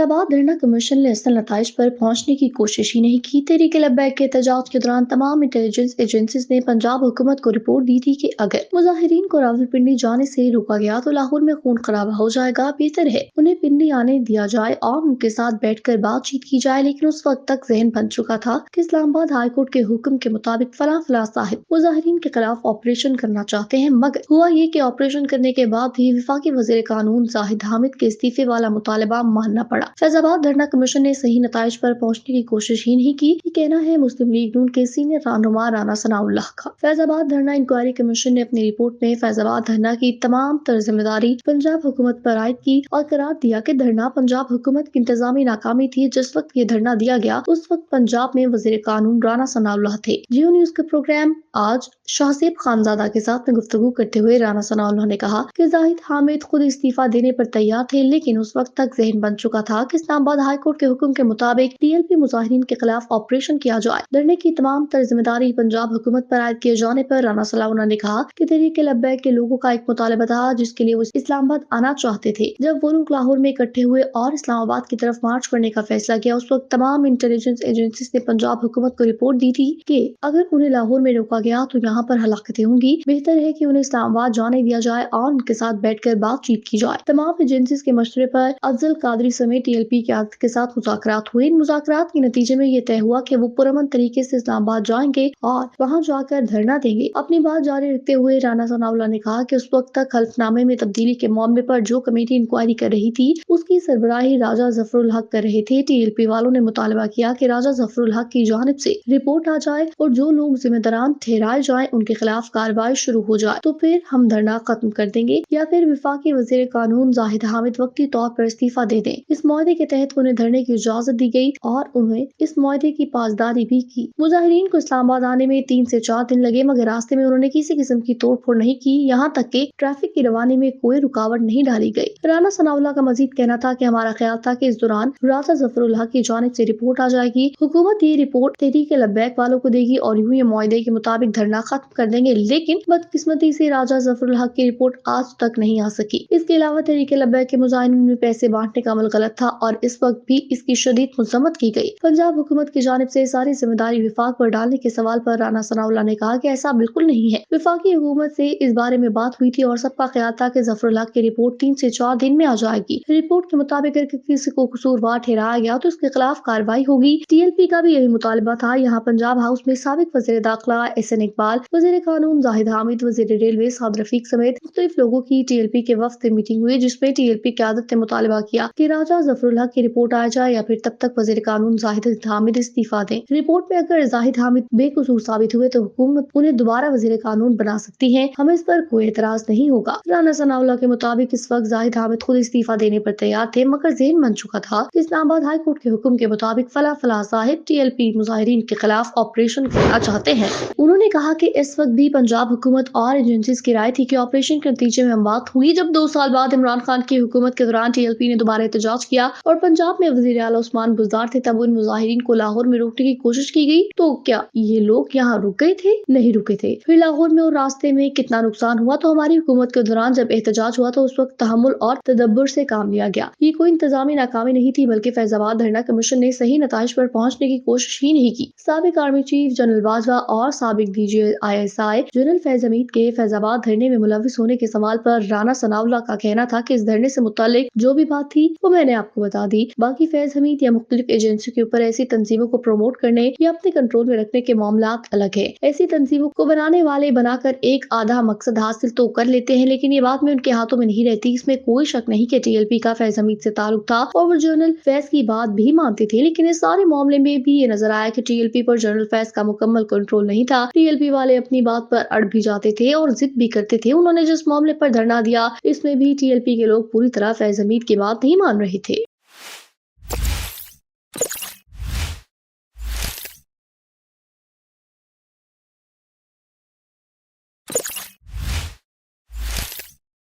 फैजाबाद धरना कमीशन ने असल नताइज पर पहुंचने की कोशिश ही नहीं की। तहरीक लब्बैक के एहतजाज के दौरान तमाम इंटेलिजेंस एजेंसीज ने पंजाब हुकूमत को रिपोर्ट दी थी कि अगर मुजाहिरीन को रावलपिंडी जाने से रोका गया तो लाहौर में खून खराबा हो जाएगा। बेहतर है उन्हें पिंडी आने दिया जाए और उनके साथ बैठकर बातचीत की जाए। लेकिन उस वक्त तक जहन बन चुका था कि इस्लामाबाद हाई कोर्ट के हुक्म के मुताबिक फला साहिब मुजाहिरीन के खिलाफ ऑपरेशन करना चाहते हैं। मगर हुआ ये कि ऑपरेशन करने के बाद भी वफाकी वज़ीर कानून जाहिद हामिद के इस्तीफे वाला मुतालबा मानना पड़ा। फैजाबाद धरना कमीशन ने सही नताइज पर पहुंचने की कोशिश ही नहीं की। ये कहना है मुस्लिम लीग नून के सीनियर रहनुमा राना सनाउल्लाह का। फैजाबाद धरना इंक्वायरी कमीशन ने अपनी रिपोर्ट में फैजाबाद धरना की तमाम जिम्मेदारी पंजाब हुकूमत पर आयद की और करार दिया कि धरना पंजाब हुकूमत की इंतजामी नाकामी थी। जिस वक्त ये धरना दिया गया उस वक्त पंजाब में वज़ीर कानून राना सनाउल्लाह थे। जियो न्यूज के प्रोग्राम आज शाहजेब खानजादा के साथ में गुफ्तगू करते हुए राना सनाउल्लाह ने कहा कि जाहिद हामिद खुद इस्तीफा देने पर तैयार थे, लेकिन उस वक्त तक जहन बन चुका था कि इस्लामाबाद हाई कोर्ट के हुक्म के मुताबिक टीएलपी मुजाहिरीन के खिलाफ ऑपरेशन किया जाए। धरने की तमाम जिम्मेदारी पंजाब हुकूमत पर आयद किए जाने पर राना सनाउल्लाह ने कहा कि तहरीक लब्बैक के लोगों का एक मुतालबा था जिसके लिए वो इस्लामाबाद आना चाहते थे। जब वो लोग लाहौर में इकट्ठे हुए और इस्लामाबाद की तरफ मार्च करने का फैसला किया, उस वक्त तमाम इंटेलिजेंस एजेंसी ने पंजाब हुकूमत को रिपोर्ट दी थी कि अगर उन्हें लाहौर में रोका गया तो यहाँ पर हलाकतें होंगी। बेहतर है कि उन्हें इस्लामाबाद जाने दिया जाए और उनके साथ बैठकर बातचीत की जाए। तमाम एजेंसी के मशवरे पर अफजल कादरी समेत टीएलपी क़यादत के साथ मुज़ाकरात हुए। इन मुज़ाकरात के नतीजे में ये तय हुआ कि वो पुरअमन तरीके से इस्लामाबाद जाएंगे और वहाँ जाकर धरना देंगे। अपनी बात जारी रखते हुए राना सनाउल्लाह ने कहा कि उस वक्त तक हल्फनामे में तब्दीली के मामले पर जो कमेटी इंक्वायरी कर रही थी उसकी सरबराही राजा जफरुल हक कर रहे थे। टीएलपी वालों ने मुतालबा किया कि राजा जफरुल हक की जानिब से रिपोर्ट आ जाए और जो लोग जिम्मेदारान ठहराए जाए उनके खिलाफ कार्रवाई शुरू हो जाए, तो फिर हम धरना खत्म कर देंगे या फिर वफाकी वज़ीर कानून जाहिद हामिद वक्ती तौर पर इस्तीफा दे दें। इस मुआहदे के तहत उन्हें धरने की इजाजत दी गई और उन्हें इस मुआहदे की पासदारी भी की। मुजाहिरीन को इस्लामाबाद आने में 3 से 4 दिन लगे, मगर रास्ते में उन्होंने किसी किस्म की तोड़ फोड़ नहीं की। यहाँ तक कि ट्रैफिक की रवानी में कोई रुकावट नहीं डाली गई। राना सनाउल्लाह का मजीद कहना था कि हमारा ख्याल था कि इस दौरान राजा जफरुल हक की जानिब से रिपोर्ट आ जाएगी, हुकूमत ये रिपोर्ट तहरीक लब्बैक वालों को देगी और यूं ये मुआहदे के मुताबिक धरना खत्म कर देंगे। लेकिन बदकिस्मती से राजा जफरुल हक की रिपोर्ट आज तक नहीं आ सकी। इसके अलावा तहरीक लब्बैक के मुजाहिरीन में पैसे बांटने का अमल गलत था और इस वक्त भी इसकी शदीद मजम्मत की गई। पंजाब हुकूमत की जानिब से सारी जिम्मेदारी विफाक पर डालने के सवाल पर राना सनाउल्लाह ने कहा कि ऐसा बिल्कुल नहीं है। विफाकी हुकूमत से इस बारे में बात हुई थी और सबका ख्याल था कि जफरुल हक की रिपोर्ट 3 से 4 दिन में आ जाएगी। रिपोर्ट के मुताबिक अगर किसी को कसूरवार ठहराया गया तो उसके खिलाफ कार्रवाई होगी। टीएलपी का भी यही मुतालबा था। यहाँ पंजाब हाउस में साबिक वज़ीर दाखिला एहसन इकबाल, वज़ीर कानून जाहिद हामिद, वज़ीर रेलवे साद रफीक समेत मुख्तलिफ लोगों की टीएलपी के वफ्द से मीटिंग हुई, जिसमें टीएलपी क़यादत ने मुतालबा किया कि राजा जफरुल हक की रिपोर्ट आ जाए या फिर तब तक वज़ीर कानून जाहिद हामिद इस्तीफा दें। रिपोर्ट में अगर जाहिद हामिद बेकसूर साबित हुए तो हुकूमत उन्हें दोबारा वज़ीर कानून बना सकती है। हमें इस पर कोई एतराज नहीं होगा। राना सनाउल्लाह के मुताबिक इस वक्त जाहिद हामिद खुद इस्तीफा देने पर तैयार थे, मगर ज़हन बन चुका था कि इस्लामाबाद हाई कोर्ट के हुक्म के मुताबिक फला साहिब टीएलपी मुजाहिरीन के खिलाफ ऑपरेशन करना चाहते हैं। उन्होंने कहा कि इस वक्त भी पंजाब हुकूमत और एजेंसीज की राय थी कि ऑपरेशन के नतीजे में बात हुई। जब 2 साल बाद इमरान खान की हुकूमत के दौरान टीएलपी ने दोबारा एहतजाज किया और पंजाब में वज़ीर आला उस्मान बुज़दार थे, तब उन मुजाहिरीन को लाहौर में रोकने की कोशिश की गई। तो क्या ये लोग यहाँ रुक गए थे? नहीं रुके थे। फिर लाहौर में और रास्ते में कितना नुकसान हुआ। तो हमारी हुकूमत के दौरान जब एहतजाज हुआ तो उस वक्त तहम्मुल और तदब्बर से काम लिया गया। ये कोई इंतजामी नाकामी नहीं थी, बल्कि फैजाबाद धरना कमीशन ने सही नताइज पर पहुंचने की कोशिश ही नहीं की। साबिक आर्मी चीफ जनरल बाजवा और साबिक DGISI जनरल फैज हमीद के फैजाबाद धरने में मुलविस होने के सवाल पर राना सनाउल्लाह का कहना था कि इस धरने से मुतालिक जो भी बात थी वो मैंने आपको बता दी। बाकी फैज हमीद या मुख्तलिफ एजेंसियों के ऊपर ऐसी तंजीमों को प्रमोट करने या अपने कंट्रोल में रखने के मामलात अलग है। ऐसी तंजीमों को बनाने वाले बनाकर एक आधा मकसद हासिल तो कर लेते हैं, लेकिन ये बात में उनके हाथों में नहीं रहती। इसमें कोई शक नहीं कि टीएलपी का फैज हमीद से ताल्लुक था और वो जनरल फैज की बात भी मानते थे, लेकिन इस सारे मामले में भी ये नजर आया कि टीएलपी पर जनरल फैज का मुकम्मल कंट्रोल नहीं था। टीएलपी वाले अपनी बात पर अड़ भी जाते थे और जिद भी करते थे। उन्होंने जिस मामले पर धरना दिया इसमें भी टीएलपी के लोग पूरी तरह फैज हमीद की बात नहीं मान रहे थे।